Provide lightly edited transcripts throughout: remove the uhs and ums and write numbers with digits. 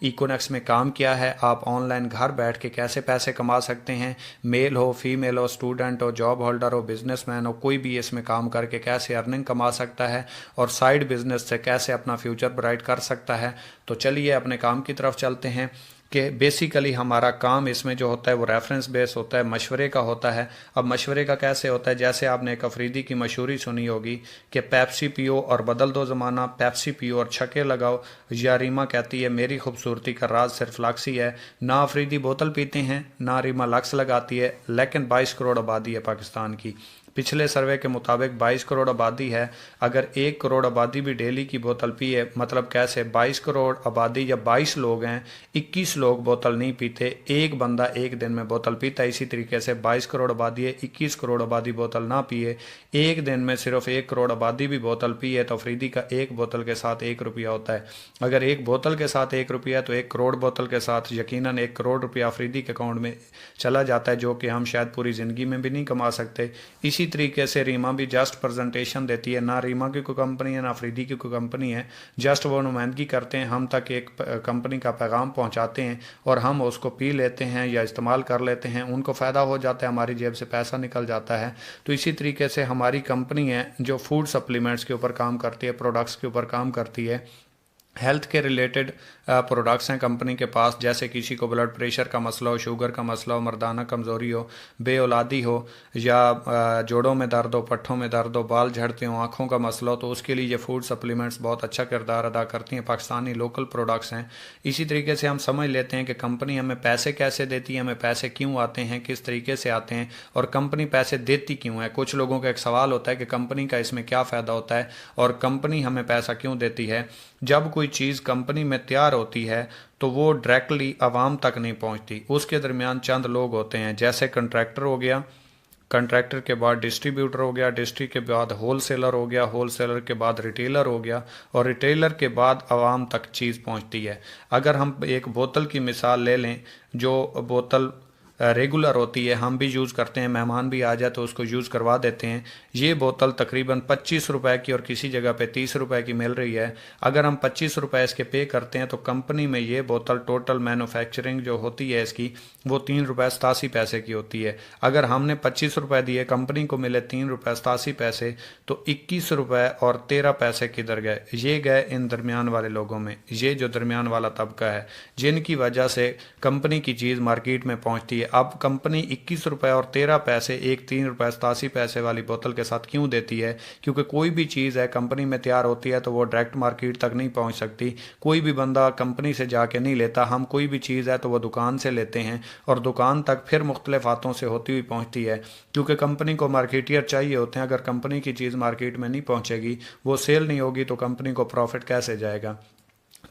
इकोनेक्स में काम किया है। आप ऑनलाइन घर बैठ के कैसे पैसे कमा सकते हैं, मेल हो, फीमेल हो, स्टूडेंट हो, जॉब होल्डर हो, बिजनेसमैन हो, कोई भी इसमें काम करके कैसे अर्निंग कमा सकता है और साइड बिजनेस से कैसे अपना फ्यूचर ब्राइट कर सकता है। तो चलिए अपने काम की तरफ चलते हैं कि बेसिकली हमारा काम इसमें जो होता है वो रेफरेंस बेस होता है, मशवरे का होता है। अब मशवरे का कैसे होता है, जैसे आपने एक अफरीदी की मशहूरी सुनी होगी कि पेप्सी पियो और बदल दो ज़माना, पेप्सी पियो और छक्के लगाओ। या रीमा कहती है मेरी खूबसूरती का राज सिर्फ लक्स ही है। ना अफरीदी बोतल पीते हैं, ना रीमा लक्स लगाती है, लेकिन 22 करोड़ आबादी है पाकिस्तान की। पिछले सर्वे के मुताबिक 22 करोड़ आबादी है। अगर 1 करोड़ आबादी भी डेली की बोतल पिए, मतलब कैसे 22 करोड़ आबादी या 22 लोग हैं, 21 लोग बोतल नहीं पीते, एक बंदा एक दिन में बोतल पीता है। इसी तरीके से 22 करोड़ आबादी है, 21 करोड़ आबादी बोतल ना पिए, एक दिन में सिर्फ 1 करोड़ आबादी भी बोतल पिए तो अफरीदी का एक बोतल के साथ 1 रुपया होता है। अगर एक बोतल के साथ 1 रुपया तो 1 करोड़ बोतल के साथ यकीनन 1 करोड़ रुपया अफरीदी के अकाउंट में चला जाता है, जो कि हम शायद पूरी ज़िंदगी में भी नहीं कमा सकते। इसी तरीके से रीमा भी जस्ट प्रेजेंटेशन देती है। ना रीमा की कोई कंपनी है, ना अफरीदी की कोई कंपनी है, जस्ट वो नुमाइंदगी करते हैं, हम तक एक कंपनी का पैगाम पहुंचाते हैं और हम उसको पी लेते हैं या इस्तेमाल कर लेते हैं, उनको फ़ायदा हो जाता है, हमारी जेब से पैसा निकल जाता है। तो इसी तरीके से हमारी कंपनी है जो फूड सप्लीमेंट्स के ऊपर काम करती है, प्रोडक्ट्स के ऊपर काम करती है, हेल्थ के रिलेटेड प्रोडक्ट्स हैं कंपनी के पास। जैसे किसी को ब्लड प्रेशर का मसला हो, शुगर का मसला हो, मर्दाना कमज़ोरी हो, बेऔलादी हो, या जोड़ों में दर्द हो, पट्ठों में दर्द हो, बाल झड़ते हो, आँखों का मसला हो, तो उसके लिए ये फूड सप्लीमेंट्स बहुत अच्छा किरदार अदा करती हैं। पाकिस्तानी लोकल प्रोडक्ट्स हैं। इसी तरीके से हम समझ लेते हैं कि कंपनी हमें पैसे कैसे देती है, हमें पैसे क्यों आते हैं, किस तरीके से आते हैं और कंपनी पैसे देती क्यों है। कुछ लोगों का एक सवाल होता है कि कंपनी का इसमें क्या फ़ायदा होता है और कंपनी हमें पैसा क्यों देती है। जब कोई चीज़ कंपनी में तैयार होती है तो वो डायरेक्टली आवाम तक नहीं पहुंचती, उसके दरमियान चंद लोग होते हैं, जैसे कंट्रैक्टर हो गया, कंट्रैक्टर के बाद डिस्ट्रीब्यूटर हो गया, डिस्ट्री के बाद होल सेलर हो गया, होल सेलर के बाद रिटेलर हो गया और रिटेलर के बाद आवाम तक चीज़ पहुंचती है। अगर हम एक बोतल की मिसाल ले लें, जो बोतल रेगुलर होती है, हम भी यूज़ करते हैं, मेहमान भी आ जाए तो उसको यूज़ करवा देते हैं। ये बोतल तकरीबन 25 रुपए की और किसी जगह पे 30 रुपए की मिल रही है। अगर हम 25 रुपए इसके पे करते हैं तो कंपनी में ये बोतल टोटल मैन्युफैक्चरिंग जो होती है इसकी वो 3 रुपये 87 पैसे की होती है। अगर हमने 25 रुपए दिए, कंपनी को मिले 3 रुपये 87 पैसे, तो 21 रुपए और 13 पैसे किधर गए? ये गए इन दरमियान वाले लोगों में। ये जो दरमियान वाला तबका है जिनकी वजह से कंपनी की चीज़ मार्केट में पहुंचती है। अब कंपनी 21 रुपए और 13 पैसे एक 3 रुपये 87 पैसे वाली बोतल के साथ क्यों देती है? क्योंकि कोई भी चीज़ है कंपनी में तैयार होती है तो वो डायरेक्ट मार्केट तक नहीं पहुंच सकती। कोई भी बंदा कंपनी से जाके नहीं लेता। हम कोई भी चीज़ है तो वो दुकान से लेते हैं और दुकान तक फिर मुख्तलिफ हाथों से होती हुई पहुंचती है, क्योंकि कंपनी को मार्केटियर चाहिए होते हैं। अगर कंपनी की चीज़ मार्केट में नहीं पहुंचेगी, वो सेल नहीं होगी, तो कंपनी को प्रॉफिट कैसे जाएगा?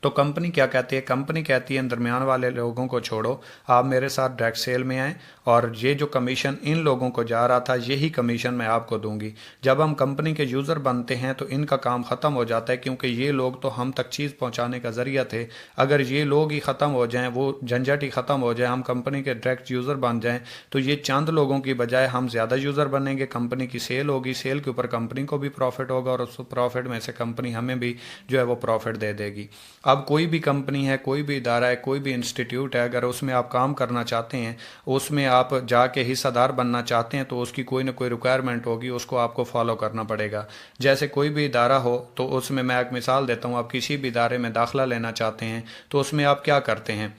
तो कंपनी क्या कहती है? कंपनी कहती है इन दरमियान वाले लोगों को छोड़ो, आप मेरे साथ डायरेक्ट सेल में आएँ और ये जो कमीशन इन लोगों को जा रहा था यही कमीशन मैं आपको दूंगी। जब हम कंपनी के यूज़र बनते हैं तो इनका काम ख़त्म हो जाता है, क्योंकि ये लोग तो हम तक चीज़ पहुंचाने का ज़रिया थे। अगर ये लोग ही ख़त्म हो जाएं, वो झंझट ही ख़त्म हो जाए, हम कंपनी के डायरेक्ट यूज़र बन जाएं, तो ये चंद लोगों की बजाय हम ज़्यादा यूज़र बनेंगे, कंपनी की सेल होगी, सेल के ऊपर कंपनी को भी प्रॉफिट होगा और उस प्रॉफिट में से कंपनी हमें भी जो है वो प्रॉफिट दे देगी। अब कोई भी कंपनी है, कोई भी इदारा है, कोई भी इंस्टीट्यूट है, अगर उसमें आप काम करना चाहते हैं, उसमें आप जाके हिस्सेदार बनना चाहते हैं, तो उसकी कोई ना कोई रिक्वायरमेंट होगी, उसको आपको फॉलो करना पड़ेगा। जैसे कोई भी इदारा हो तो उसमें मैं एक मिसाल देता हूँ, आप किसी भी इदारे में दाखिला लेना चाहते हैं तो उसमें आप क्या करते हैं?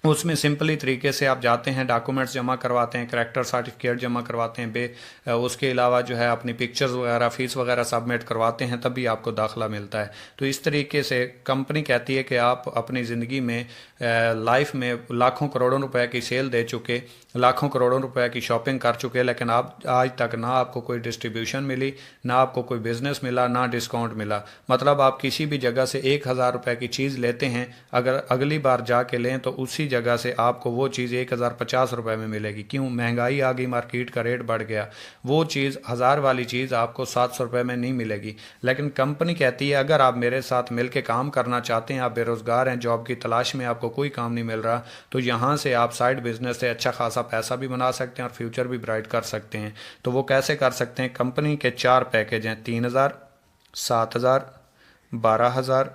उसमें सिंपली तरीके से आप जाते हैं, डॉक्यूमेंट्स जमा करवाते हैं, करैक्टर सर्टिफिकेट जमा करवाते हैं, उसके अलावा जो है अपनी पिक्चर्स वगैरह, फीस वगैरह सबमिट करवाते हैं, तभी आपको दाखिला मिलता है। तो इस तरीके से कंपनी कहती है कि आप अपनी ज़िंदगी में लाइफ में लाखों करोड़ों रुपए की सेल दे चुके, लाखों करोड़ों रुपए की शॉपिंग कर चुके, लेकिन आप आज तक ना आपको कोई डिस्ट्रीब्यूशन मिली, ना आपको कोई बिजनेस मिला, ना डिस्काउंट मिला। मतलब आप किसी भी जगह से 1,000 रुपए की चीज़ लेते हैं, अगर अगली बार जाके लें तो उसी जगह से आपको वो चीज़ 1,050 रुपए में मिलेगी। क्यों? महंगाई आ गई, मार्केट का रेट बढ़ गया, वो चीज़ 1,000 वाली चीज़ आपको 700 रुपए में नहीं मिलेगी। लेकिन कंपनी कहती है अगर आप मेरे साथ मिल के काम करना चाहते हैं, आप बेरोज़गार हैं, जॉब की तलाश में, आपको कोई काम नहीं मिल रहा, तो यहाँ से आप साइड बिजनेस से अच्छा खासा पैसा भी बना सकते हैं और फ्यूचर भी ब्राइट कर सकते हैं। तो वो कैसे कर सकते हैं? कंपनी के 4 पैकेज हैं, 3,000, 7,000, 12,000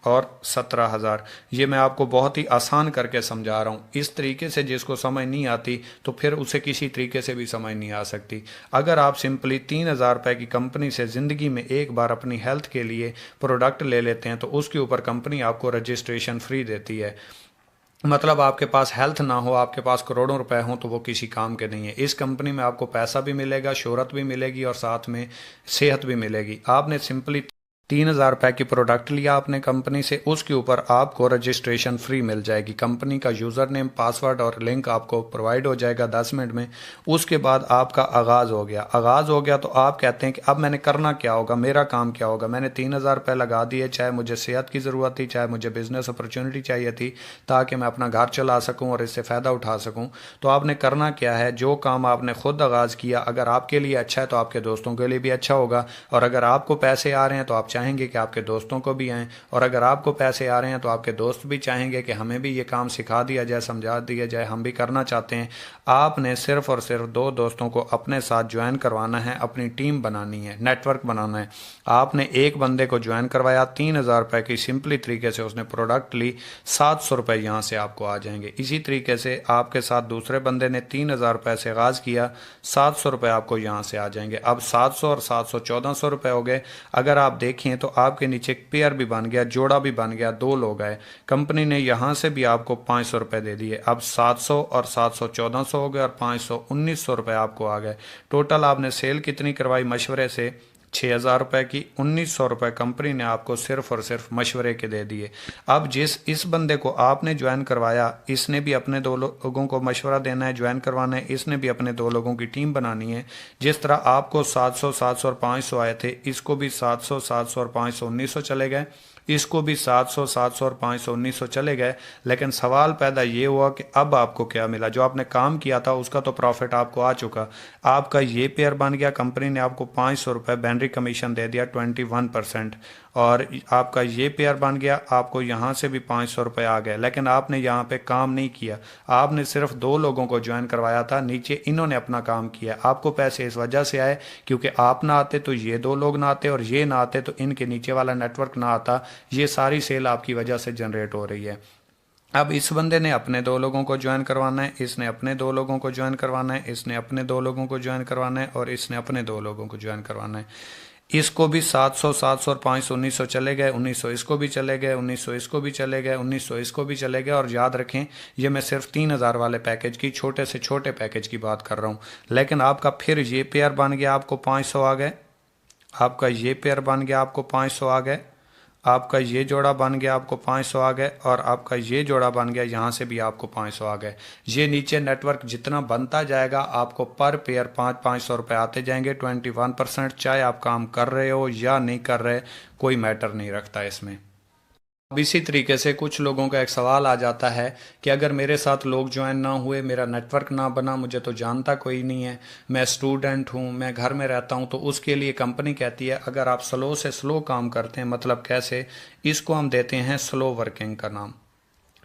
اور 17,000. یہ میں آپ کو بہت ہی آسان کر کے سمجھا رہا ہوں. اس طریقے سے جس کو سمجھ نہیں آتی تو پھر اسے کسی طریقے سے بھی سمجھ نہیں آ سکتی. اگر آپ سمپلی 3,000 روپے کی کمپنی سے زندگی میں ایک بار اپنی ہیلتھ کے لیے پروڈکٹ لے لیتے ہیں تو اس کے اوپر کمپنی آپ کو رجسٹریشن فری دیتی ہے. مطلب آپ کے پاس ہیلتھ نہ ہو، آپ کے پاس کروڑوں روپے ہوں تو وہ کسی کام کے نہیں ہے. اس کمپنی میں آپ کو پیسہ بھی ملے گا، شہرت بھی ملے گی اور ساتھ میں صحت بھی ملے گی. آپ نے سمپلی 3,000 روپے کی پروڈکٹ لیا اپنے کمپنی سے، اس کے اوپر آپ کو رجسٹریشن فری مل جائے گی. کمپنی کا یوزر نیم، پاسورڈ اور لنک آپ کو پرووائڈ ہو جائے گا 10 منٹ میں. اس کے بعد آپ کا آغاز ہو گیا تو آپ کہتے ہیں کہ اب میں نے کرنا کیا ہوگا، میرا کام کیا ہوگا. میں نے 3,000 روپے لگا دیے، چاہے مجھے صحت کی ضرورت تھی، چاہے مجھے بزنس اپرچونٹی چاہیے تھی تاکہ میں اپنا گھر چلا سکوں اور اس سے فائدہ اٹھا سکوں. تو آپ نے کرنا کیا ہے، جو کام آپ نے خود آغاز کیا اگر آپ کے لیے اچھا ہے تو آپ کے دوستوں کے لیے بھی اچھا ہوگا. اور اگر آپ کو پیسے آ رہے ہیں تو آپ چاہیں گے کہ آپ کے دوستوں کو بھی آئیں، اور اگر آپ کو پیسے آ رہے ہیں تو آپ کے دوست بھی چاہیں گے کہ ہمیں بھی یہ کام سکھا دیا جائے، سمجھا دیا جائے، ہم بھی کرنا چاہتے ہیں. آپ نے صرف اور صرف 2 دوستوں کو اپنے ساتھ جوائن کروانا ہے، اپنی ٹیم بنانی ہے، نیٹ ورک بنانا ہے. آپ نے ایک بندے کو جوائن کروایا، 3,000 روپے کی سمپلی طریقے سے اس نے پروڈکٹ لی، 700 روپے یہاں سے آپ کو آ جائیں گے. اسی طریقے سے آپ کے ساتھ دوسرے بندے نے 3,000 روپے سے آغاز کیا، 700 روپے آپ کو یہاں سے آ جائیں گے. اب 700 اور 700 1,400 روپے ہو گئے. اگر آپ دیکھیں تو آپ کے نیچے ایک پیئر بھی بن گیا، جوڑا بھی بن گیا، 2 لوگ آئے. کمپنی نے یہاں سے بھی آپ کو 500 روپے دے دیے. اب 700 اور 700 1,400 ہو گئے اور 500 1,900 روپے آپ کو آ گئے. ٹوٹل آپ نے سیل کتنی کروائی مشورے سے؟ 6,000 روپے کی. 1,900 روپے کمپنی نے آپ کو صرف اور صرف مشورے کے دے دیے. اب اس بندے کو آپ نے جوائن کروایا، اس نے بھی اپنے 2 لوگوں کو مشورہ دینا ہے، جوائن کروانا ہے، اس نے بھی اپنے 2 لوگوں کی ٹیم بنانی ہے. جس طرح آپ کو 700 700 اور 500 آئے تھے، اس کو بھی 700 700 اور 500 1,900 چلے گئے. اس کو بھی 700 700 اور 500 1,900 چلے گئے. لیکن سوال پیدا یہ ہوا کہ اب آپ کو کیا ملا؟ جو آپ نے کام کیا تھا اس کا تو پروفٹ آپ کو آ چکا، آپ کا یہ پیئر بن گیا. کمپنی نے آپ کو 500 روپے بینری کمیشن دے دیا 21%، اور آپ کا یہ پیئر بن گیا، آپ کو یہاں سے بھی 500 روپے آ گئے. لیکن آپ نے یہاں پہ کام نہیں کیا، آپ نے صرف 2 لوگوں کو جوائن کروایا تھا، نیچے انہوں نے اپنا کام کیا. آپ کو پیسے اس وجہ سے آئے کیونکہ آپ نہ آتے تو یہ 2 لوگ نہ آتے، اور یہ نہ آتے تو ان کے نیچے والا نیٹ ورک نہ آتا. یہ ساری سیل آپ کی وجہ سے جنریٹ ہو رہی ہے. اب اس بندے نے اپنے 2 لوگوں کو جوائن کروانا ہے، اس نے اپنے 2 لوگوں کو جوائن کروانا ہے، اس نے اپنے 2 لوگوں کو جوائن کروانا ہے، اور اس نے اپنے 2 لوگوں کو جوائن کروانا ہے. اس کو بھی 700 700 اور 500 1,900 چلے گئے. 1,900 اس کو بھی چلے گئے، 1,900 اس کو بھی چلے گئے، 1,900 اس کو بھی چلے گئے. اور یاد رکھیں یہ میں صرف 3,000 والے پیکج کی چھوٹے سے چھوٹے پیکج کی بات کر رہا ہوں. لیکن آپ کا پھر یہ پیئر بن گیا، آپ کو 500 آ گئے. آپ کا یہ پیئر بن گیا، آپ کو 500 آ گئے. آپ کا یہ جوڑا بن گیا، آپ کو 500 آ گئے. اور آپ کا یہ جوڑا بن گیا، یہاں سے بھی آپ کو 500 آ گئے. یہ نیچے نیٹ ورک جتنا بنتا جائے گا آپ کو پر پیئر 500 روپے آتے جائیں گے. 21%، چاہے آپ کام کر رہے ہو یا نہیں کر رہے، کوئی میٹر نہیں رکھتا اس میں. اب اسی طریقے سے کچھ لوگوں کا ایک سوال آ جاتا ہے کہ اگر میرے ساتھ لوگ جوائن نہ ہوئے، میرا نیٹ ورک نہ بنا، مجھے تو جانتا کوئی نہیں ہے، میں اسٹوڈنٹ ہوں، میں گھر میں رہتا ہوں، تو اس کے لیے کمپنی کہتی ہے اگر آپ سلو سے سلو کام کرتے ہیں، مطلب کیسے؟ اس کو ہم دیتے ہیں سلو ورکنگ کا نام.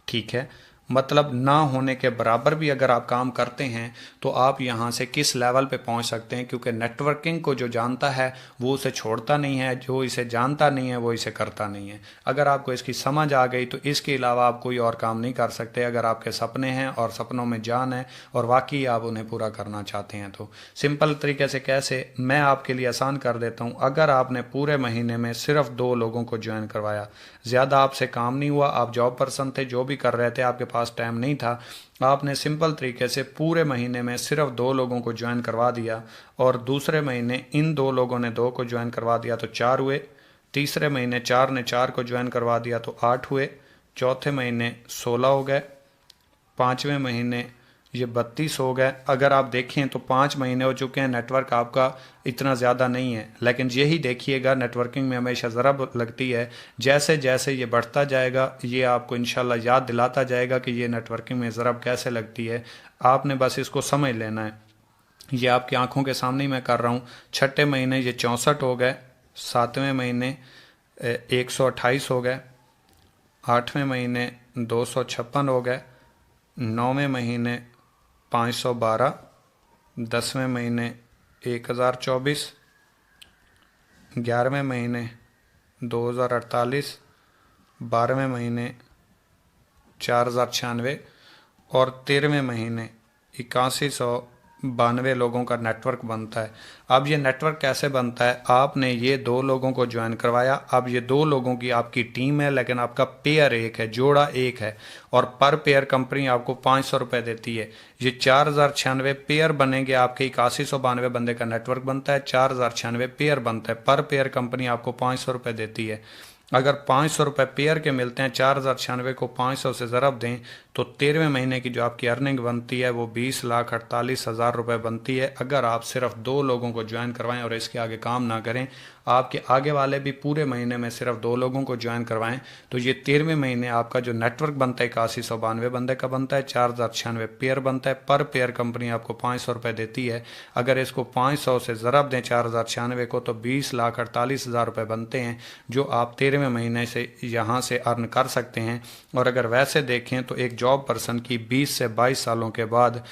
ٹھیک ہے، مطلب نہ ہونے کے برابر بھی اگر آپ کام کرتے ہیں تو آپ یہاں سے کس لیول پہ پہنچ سکتے ہیں، کیونکہ نیٹ ورکنگ کو جو جانتا ہے وہ اسے چھوڑتا نہیں ہے، جو اسے جانتا نہیں ہے وہ اسے کرتا نہیں ہے. اگر آپ کو اس کی سمجھ آ گئی تو اس کے علاوہ آپ کوئی اور کام نہیں کر سکتے. اگر آپ کے سپنے ہیں اور سپنوں میں جان ہے اور واقعی آپ انہیں پورا کرنا چاہتے ہیں تو سمپل طریقے سے کیسے، میں آپ کے لیے آسان کر دیتا ہوں. اگر آپ نے پورے مہینے میں صرف 2 لوگوں کو جوائن کروایا، زیادہ آپ سے کام نہیں ہوا، آپ جاب پرسن تھے، جو بھی کر رہے تھے آپ کے پاس ٹائم نہیں تھا، آپ نے سمپل طریقے سے پورے مہینے میں صرف 2 لوگوں کو جوائن کروا دیا، اور دوسرے مہینے ان 2 لوگوں نے 2 کو جوائن کروا دیا تو 4 ہوئے. تیسرے مہینے 4 نے 4 کو جوائن کروا دیا تو 8 ہوئے. چوتھے مہینے 16 ہو گئے. 5ویں مہینے یہ 32 ہو گئے. اگر آپ دیکھیں تو 5 مہینے ہو چکے ہیں، نیٹ ورک آپ کا اتنا زیادہ نہیں ہے. لیکن یہی دیکھیے گا، نیٹ ورکنگ میں ہمیشہ ضرب لگتی ہے. جیسے جیسے یہ بڑھتا جائے گا یہ آپ کو انشاءاللہ یاد دلاتا جائے گا کہ یہ نیٹ ورکنگ میں ضرب کیسے لگتی ہے. آپ نے بس اس کو سمجھ لینا ہے. یہ آپ کی آنکھوں کے سامنے میں کر رہا ہوں. چھٹے مہینے یہ 64 ہو گئے. 7ویں مہینے 128 ہو گئے. 8ویں مہینے 256 ہو گئے. 9ویں مہینے 512. 10ویں مہینے 1024. 11ویں مہینے 2048. 12वें महीने 4096 और 13वें महीने 8192 लोगों का नेटवर्क बनता है। अब ये नेटवर्क कैसे बनता है, आपने ये 2 लोगों को ज्वाइन करवाया, अब ये 2 लोगों की आपकी टीम है, लेकिन आपका पेयर एक है, जोड़ा एक है, और पर पेयर कंपनी आपको 500 रुपये देती है। ये 4096 पेयर बनेंगे, आपके 8192 बंदे का नेटवर्क बनता है, 4096 पेयर बनता है, पर पेयर कंपनी आपको 500 रुपये देती है। अगर 500 रुपये पेयर के मिलते हैं, 4096 को 500 से ज़रब दें तो 13वें महीने की जो आपकी अर्निंग बनती है वो 20,48,000 रुपये बनती है। अगर आप सिर्फ 2 लोगों को ज्वाइन करवाएं और इसके आगे काम ना करें, आपके आगे वाले भी पूरे महीने में सिर्फ 2 लोगों को ज्वाइन करवाएं, तो ये 13वें महीने आपका जो नेटवर्क बनता है 8192 बंदे का बनता है, 4096 पेयर बनता है, पर पेयर कंपनी आपको 500 रुपये देती है। अगर इसको 500 से ज़रब दें 4096 को तो 20,48,000 रुपये बनते हैं, जो आप 13वें महीने से यहाँ से अर्न कर सकते हैं। और अगर वैसे देखें तो एक जॉब पर्सन की 20 से 22 सालों के बाद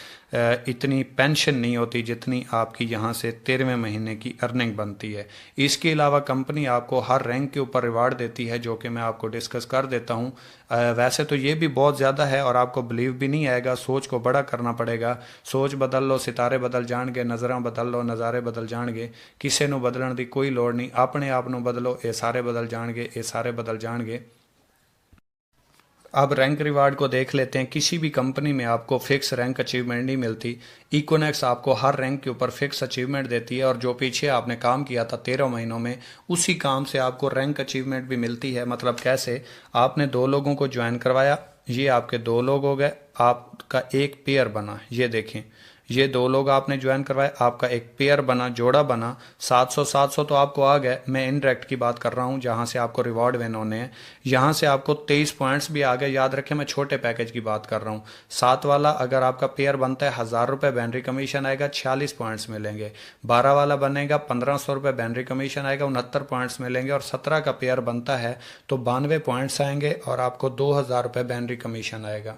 इतनी पेंशन नहीं होती जितनी आपकी यहाँ से 13वें महीने की अर्निंग बनती है। इसके अलावा कंपनी आपको हर रैंक के ऊपर रिवार्ड देती है, जो कि मैं आपको डिस्कस कर देता हूँ। वैसे तो ये भी बहुत ज़्यादा है और आपको बिलीव भी नहीं आएगा, सोच को बड़ा करना पड़ेगा। सोच बदल लो सितारे बदल जाएंगे, नज़रां बदल लो नज़ारे बदल जाएंगे, किसी ਨੂੰ बदलण ਦੀ कोई लोड़ नहीं, अपने आप ਨੂੰ बदलो, ये सारे बदल जाएंगे, ये सारे बदल जाएंगे। अब रैंक रिवार्ड को देख लेते हैं। किसी भी कंपनी में आपको फिक्स रैंक अचीवमेंट नहीं मिलती। इकोनेक्स आपको हर रैंक के ऊपर फिक्स अचीवमेंट देती है, और जो पीछे आपने काम किया था 13 महीनों में, उसी काम से आपको रैंक अचीवमेंट भी मिलती है। मतलब कैसे, आपने 2 लोगों को ज्वाइन करवाया, ये आपके 2 लोग हो गए, आपका एक पेयर बना, ये देखें, ये 2 लोग आपने ज्वाइन करवाए, आपका एक पेयर बना, जोड़ा बना, 700 तो आपको आ गए। मैं इनडायरेक्ट की बात कर रहा हूँ जहाँ से आपको रिवॉर्ड विन होने हैं। यहाँ से आपको 23 पॉइंट्स भी आ गए। याद रखें मैं छोटे पैकेज की बात कर रहा हूँ। 7 वाला अगर आपका पेयर बनता है 1000 रुपये बैनरी कमीशन आएगा, 46 पॉइंट्स मिलेंगे। 12 वाला बनेगा 1500 रुपये बैनरी कमीशन आएगा, 69 पॉइंट्स मिलेंगे। और 17 का पेयर बनता है तो 92 पॉइंट्स आएंगे और आपको 2000 रुपये बैनरी कमीशन आएगा।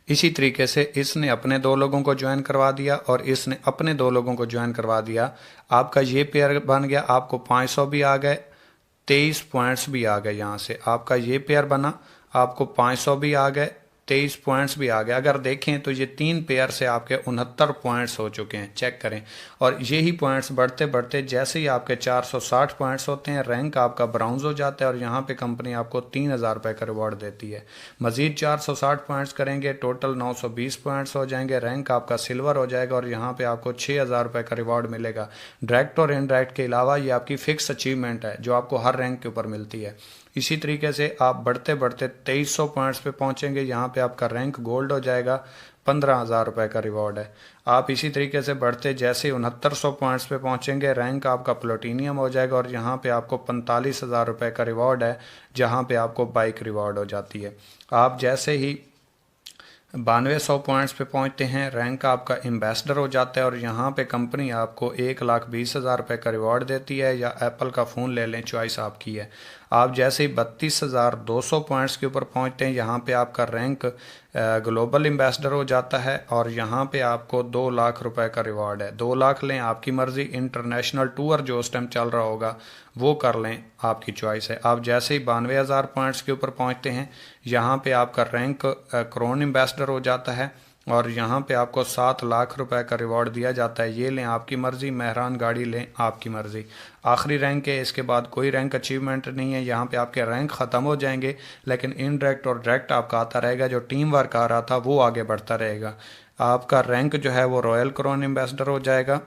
इसी तरीके से इसने अपने 2 लोगों को ज्वाइन करवा दिया और इसने अपने 2 लोगों को ज्वाइन करवा दिया। आपका ये पेयर बन गया, आपको 500 भी आ गए, 23 पॉइंट्स भी आ गए। यहाँ से आपका ये पेयर बना, आपको 500 भी आ गए, 23 पॉइंट्स भी आ गए। अगर देखें तो ये 3 पेयर से आपके 69 पॉइंट्स हो चुके हैं, चेक करें। और यही पॉइंट्स बढ़ते बढ़ते जैसे ही आपके 460 पॉइंट्स होते हैं, रैंक आपका ब्राउन्ज हो जाता है और यहाँ पे कंपनी आपको 3000 रुपये का रिवॉर्ड देती है। मजीद 460 पॉइंट्स करेंगे, टोटल 920 पॉइंट्स हो जाएंगे, रैंक आपका सिल्वर हो जाएगा और यहाँ पे आपको 6000 रुपये का रिवॉर्ड मिलेगा। डायरेक्ट और इनडायरेक्ट के अलावा ये आपकी फिक्स अचीवमेंट है जो आपको हर रैंक के ऊपर मिलती है। इसी तरीके से आप बढ़ते बढ़ते 2300 पॉइंट्स पे पहुंचेंगे, यहाँ पे आपका रैंक गोल्ड हो जाएगा, 15,000 रुपये का रिवॉर्ड है। आप इसी तरीके से बढ़ते जैसे 6900 पॉइंट्स पे पहुंचेंगे, रैंक आपका प्लेटिनियम हो जाएगा और यहाँ पे आपको 45,000 रुपये का रिवॉर्ड है, जहाँ पे आपको बाइक रिवॉर्ड हो जाती है। आप जैसे ही 9200 पॉइंट्स पे पहुंचते हैं, रैंक आपका एम्बेसडर हो जाता है और यहाँ पे कंपनी आपको 1,20,000 रुपये का रिवॉर्ड देती है, या एप्पल का फ़ोन ले लें, चॉइस आपकी है। आप जैसे ही 32,200 पॉइंट्स के ऊपर पहुंचते हैं, यहाँ पे आपका रैंक ग्लोबल एम्बेसडर हो जाता है और यहाँ पे आपको 2 लाख रुपए का रिवॉर्ड है। 2 लाख लें, आपकी मर्ज़ी। इंटरनेशनल टूर जो उस टाइम चल रहा होगा वो कर लें, आपकी चॉइस है। आप जैसे ही 92,000 पॉइंट्स के ऊपर पहुँचते हैं, यहाँ पे आपका रैंक क्रोन एम्बेसडर हो जाता है और यहाँ पे आपको 7 लाख रुपए का रिवॉर्ड दिया जाता है। ये लें, आपकी मर्ज़ी। मेहरान गाड़ी लें, आपकी मर्ज़ी। आखिरी रैंक है, इसके बाद कोई रैंक अचीवमेंट नहीं है। यहाँ पे आपके रैंक ख़त्म हो जाएंगे, लेकिन इनडायरेक्ट और डायरेक्ट आपका आता रहेगा। जो टीम वर्क आ रहा था वो आगे बढ़ता रहेगा। आपका रैंक जो है वो रॉयल क्राउन एम्बेसडर हो जाएगा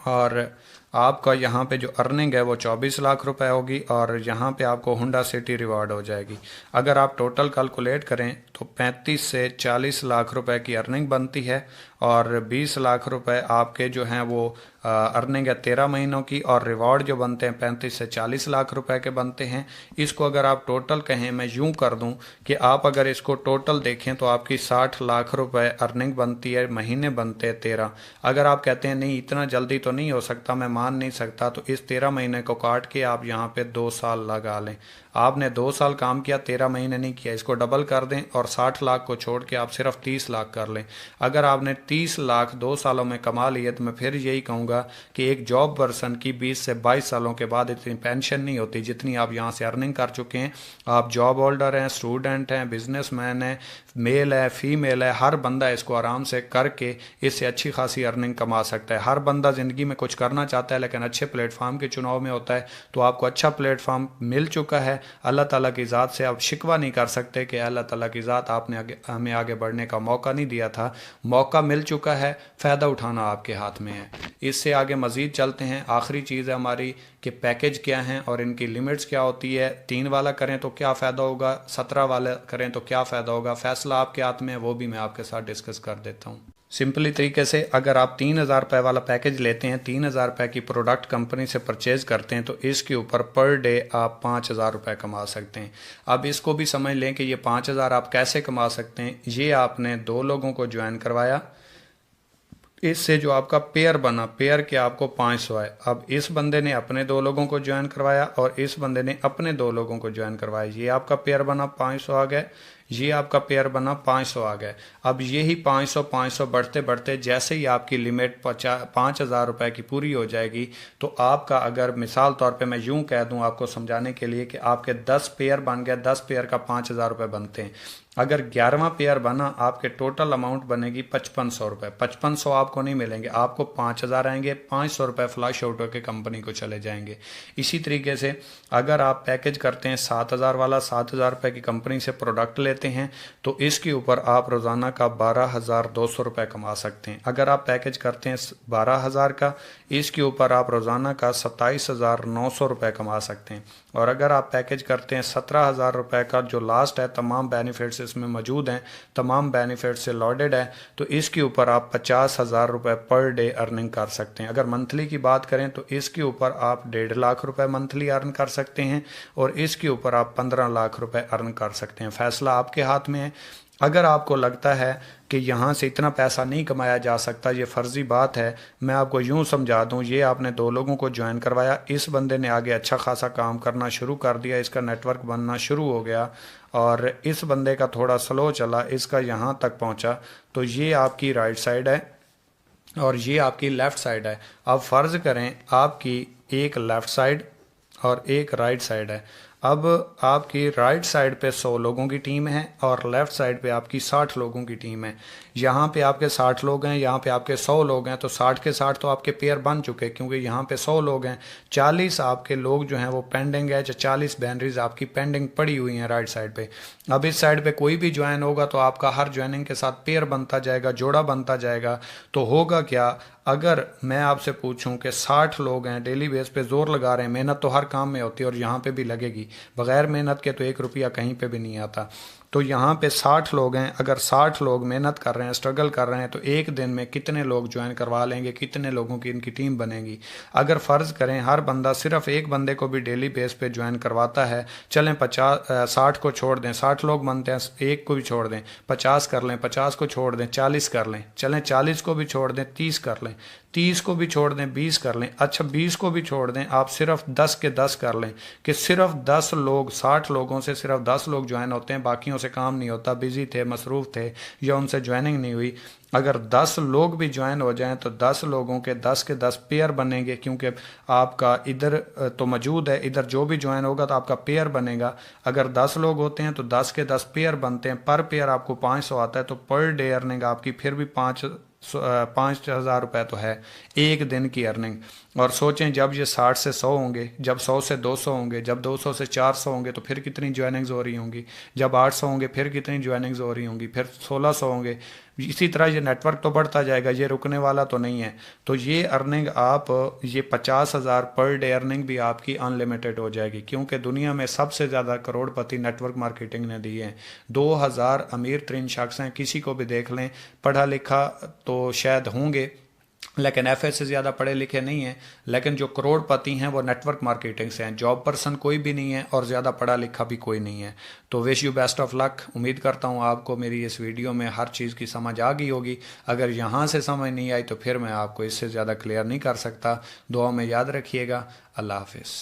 और आपका यहाँ पे जो अर्निंग है वो 24 लाख रुपए होगी और यहाँ पे आपको हुंडा सिटी रिवार्ड हो जाएगी। अगर आप टोटल कैलकुलेट करें तो 35 से 40 लाख रुपए की अर्निंग बनती है और 20 लाख रुपए आपके जो हैं वो अर्निंग है 13 महीनों की, और रिवॉर्ड जो बनते हैं 35 से 40 लाख रुपए के बनते हैं। इसको अगर आप टोटल कहें, मैं यूं कर दूं कि आप अगर इसको टोटल देखें तो आपकी 60 लाख रुपए अर्निंग बनती है, महीने बनते हैं 13। अगर आप कहते हैं नहीं इतना जल्दी तो नहीं हो सकता, मैं मान नहीं सकता, तो इस 13 महीने को काट के आप यहाँ पे 2 साल लगा लें। آپ نے 2 سال کام کیا، 13 مہینے نہیں کیا، اس کو ڈبل کر دیں اور 60 لاکھ کو چھوڑ کے آپ صرف 30 لاکھ کر لیں۔ اگر آپ نے 30 لاکھ 2 سالوں میں کما لیے تو میں پھر یہی کہوں گا کہ ایک جاب پرسن کی 20 سے 22 سالوں کے بعد اتنی پینشن نہیں ہوتی جتنی آپ یہاں سے ارننگ کر چکے ہیں۔ آپ جاب ہولڈر ہیں، اسٹوڈنٹ ہیں، بزنس مین ہیں، میل ہے، فیمیل ہے، ہر بندہ اس کو آرام سے کر کے اس سے اچھی خاصی ارننگ کما سکتا ہے۔ ہر بندہ زندگی میں کچھ کرنا چاہتا ہے لیکن اچھے پلیٹ فارم کے چناؤ میں ہوتا ہے، تو آپ کو اچھا پلیٹ فارم مل چکا ہے۔ اللہ تعالیٰ کی ذات سے آپ شکوہ نہیں کر سکتے کہ اللہ تعالیٰ کی ذات آپ نے ہمیں آگے بڑھنے کا موقع نہیں دیا تھا، موقع مل چکا ہے، فائدہ اٹھانا آپ کے ہاتھ میں ہے۔ اس سے آگے مزید چلتے ہیں۔ آخری چیز ہے ہماری کہ پیکج کیا ہیں اور ان کی لمٹس کیا ہوتی ہے۔ 3 والا کریں تو کیا فائدہ ہوگا، 17 والا کریں تو کیا فائدہ ہوگا، فیصلہ آپ کے ہاتھ میں ہے، وہ بھی میں آپ کے ساتھ ڈسکس کر دیتا ہوں۔ سمپلی طریقے سے اگر آپ 3000 روپے والا پیکج لیتے ہیں، 3000 روپے کی پروڈکٹ کمپنی سے پرچیز کرتے ہیں، تو اس کے اوپر پر ڈے آپ 5000 روپے کما سکتے ہیں۔ اب اس کو بھی سمجھ لیں کہ یہ 5000 آپ کیسے کما سکتے ہیں۔ یہ آپ نے 2 لوگوں کو جوائن کروایا، اس سے جو آپ کا پیئر بنا، پیئر کے آپ کو 500 آئے۔ اب اس بندے نے اپنے 2 لوگوں کو جوائن کروایا اور اس بندے نے اپنے 2 لوگوں کو جوائن کروایا، یہ آپ کا پیئر بنا 500 آ گئے، یہ آپ کا پیئر بنا 500 آ گئے۔ اب یہی 500 بڑھتے بڑھتے جیسے ہی آپ کی لمٹ 5000 روپے کی پوری ہو جائے گی، تو آپ کا اگر مثال طور پہ میں یوں کہہ دوں آپ کو سمجھانے کے لیے کہ آپ کے 10 پیئر بن گئے، 10 پیئر کا 5000 روپے بنتے ہیں۔ اگر 11واں پیئر بنا، آپ کے ٹوٹل اماؤنٹ بنے گی 5500 روپے۔ 5500 آپ کو نہیں ملیں گے، آپ کو 5000 آئیں گے، 500 روپے فلاش آؤٹ ہو کے کمپنی کو چلے جائیں گے۔ اسی طریقے سے اگر آپ پیکج کرتے ہیں 7000 والا، 7000 روپے کی کمپنی سے پروڈکٹ لیتے ہیں، تو اس کے اوپر آپ روزانہ کا 12200 روپے کما سکتے ہیں۔ اگر آپ پیکج کرتے ہیں 12000 کا، اس کے اوپر آپ روزانہ کا 27900 روپے کما سکتے ہیں۔ اور اگر آپ پیکج کرتے ہیں 17000 روپے کا، جو لاسٹ ہے، تمام بینیفٹس اس میں موجود ہیں، تمام بینیفٹ سے لوڈڈ ہے، تو اس کے اوپر آپ 50000 روپے پر ڈے ارننگ کر سکتے ہیں۔ اگر منتھلی کی بات کریں تو اس کے اوپر آپ 1.5 لاکھ روپے منتھلی ارن کر سکتے ہیں اور اس کے اوپر آپ 15 لاکھ روپے ارن کر سکتے ہیں۔ فیصلہ آپ کے ہاتھ میں ہے۔ اگر آپ کو لگتا ہے کہ یہاں سے اتنا پیسہ نہیں کمایا جا سکتا، یہ فرضی بات ہے، میں آپ کو یوں سمجھا دوں، یہ آپ نے 2 لوگوں کو جوائن کروایا، اس بندے نے آگے اچھا خاصا کام کرنا شروع کر دیا، اس کا نیٹ ورک بننا شروع ہو گیا، اور اس بندے کا تھوڑا سلو چلا، اس کا یہاں تک پہنچا، تو یہ آپ کی رائٹ سائڈ ہے اور یہ آپ کی لیفٹ سائڈ ہے۔ اب فرض کریں آپ کی ایک لیفٹ سائڈ اور ایک رائٹ سائڈ ہے۔ اب آپ کی رائٹ سائڈ پہ 100 لوگوں کی ٹیم ہے اور لیفٹ سائڈ پہ آپ کی 60 لوگوں کی ٹیم ہے۔ یہاں پہ آپ کے 60 لوگ ہیں، یہاں پہ آپ کے 100 لوگ ہیں، تو 60 کے 60 تو آپ کے پیئر بن چکے، کیونکہ یہاں پہ 100 لوگ ہیں۔ 40 آپ کے لوگ جو ہیں وہ پینڈنگ ہے، 40 بینریز آپ کی پینڈنگ پڑی ہوئی ہیں رائٹ سائڈ پہ۔ اب اس سائڈ پہ کوئی بھی جوائن ہوگا تو آپ کا ہر جوائننگ کے ساتھ پیئر بنتا جائے گا، جوڑا بنتا جائے گا۔ تو ہوگا کیا، اگر میں آپ سے پوچھوں کہ 60 لوگ ہیں، ڈیلی بیس پہ زور لگا رہے ہیں، محنت تو ہر کام میں ہوتی ہے اور یہاں پہ بھی لگے گی، بغیر محنت کے تو 1 روپیہ کہیں پہ بھی نہیں آتا، تو یہاں پہ 60 لوگ ہیں، اگر 60 لوگ محنت کر رہے ہیں، اسٹرگل کر رہے ہیں، تو ایک دن میں کتنے لوگ جوائن کروا لیں گے، کتنے لوگوں کی ان کی ٹیم بنے گی۔ اگر فرض کریں ہر بندہ صرف ایک بندے کو بھی ڈیلی بیس پہ جوائن کرواتا ہے، چلیں 60 کو چھوڑ دیں، 60 لوگ بنتے ہیں، ایک کو بھی چھوڑ دیں، 50 کر لیں، 50 کو چھوڑ دیں، 40 کر لیں، چلیں 40 کو بھی چھوڑ دیں، 30 کر لیں، 30 کو بھی چھوڑ دیں، 20 کر لیں، اچھا 20 کو بھی چھوڑ دیں، آپ صرف 10 کے 10 کر لیں کہ صرف 10 لوگ، 60 لوگوں سے صرف 10 لوگ جوائن ہوتے ہیں، باقیوں سے کام نہیں ہوتا، بزی تھے، مصروف تھے یا ان سے جوائننگ نہیں ہوئی۔ اگر 10 لوگ بھی جوائن ہو جائیں تو 10 لوگوں کے 10 کے 10 پیئر بنیں گے، کیونکہ آپ کا ادھر تو موجود ہے، ادھر جو بھی جوائن ہوگا تو آپ کا پیئر بنے گا۔ اگر 10 لوگ ہوتے ہیں تو 10 کے 10 پیئر بنتے ہیں، پر پیئر آپ کو 500 آتا ہے، تو پر ڈے ارننگ آپ کی پھر بھی 5000 روپے تو ہے ایک دن کی ارننگ۔ اور سوچیں جب یہ 60 سے 100 ہوں گے، جب 100 سے 200 ہوں گے، جب 200 سے 400 ہوں گے تو پھر کتنی جوائننگز ہو رہی ہوں گی، جب 800 ہوں گے پھر کتنی جوائننگز ہو رہی ہوں گی، پھر 1600 ہوں گے، اسی طرح یہ نیٹ ورک تو بڑھتا جائے گا، یہ رکنے والا تو نہیں ہے۔ تو یہ ارننگ آپ، یہ 50,000 پر ڈے ارننگ بھی آپ کی ان لمیٹڈ ہو جائے گی، کیونکہ دنیا میں سب سے زیادہ کروڑ پتی نیٹ ورک مارکیٹنگ نے دی ہیں۔ 2000 امیر ترین شخص ہیں، کسی کو بھی دیکھ لیں، پڑھا لکھا تو شاید ہوں گے لیکن ایف اے سے زیادہ پڑھے لکھے نہیں ہیں، لیکن جو کروڑ پتی ہیں وہ نیٹ ورک مارکیٹنگ سے ہیں۔ جاب پرسن کوئی بھی نہیں ہے اور زیادہ پڑھا لکھا بھی کوئی نہیں ہے۔ تو وش یو بیسٹ آف لک۔ امید کرتا ہوں آپ کو میری اس ویڈیو میں ہر چیز کی سمجھ آ گئی ہوگی۔ اگر یہاں سے سمجھ نہیں آئی تو پھر میں آپ کو اس سے زیادہ کلیئر نہیں کر سکتا۔ دعاؤں میں یاد رکھیے گا۔ اللہ حافظ۔